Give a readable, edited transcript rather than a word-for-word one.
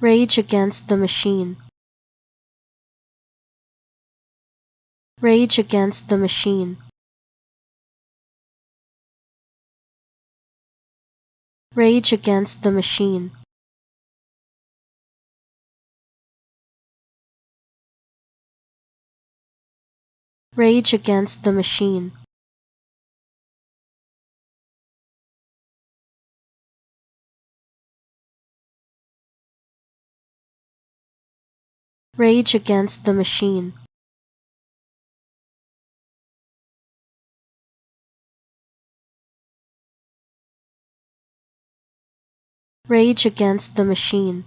Rage against the machine. Rage against the machine. Rage against the machine. Rage against the machine. Rage against the machine. Rage against the machine.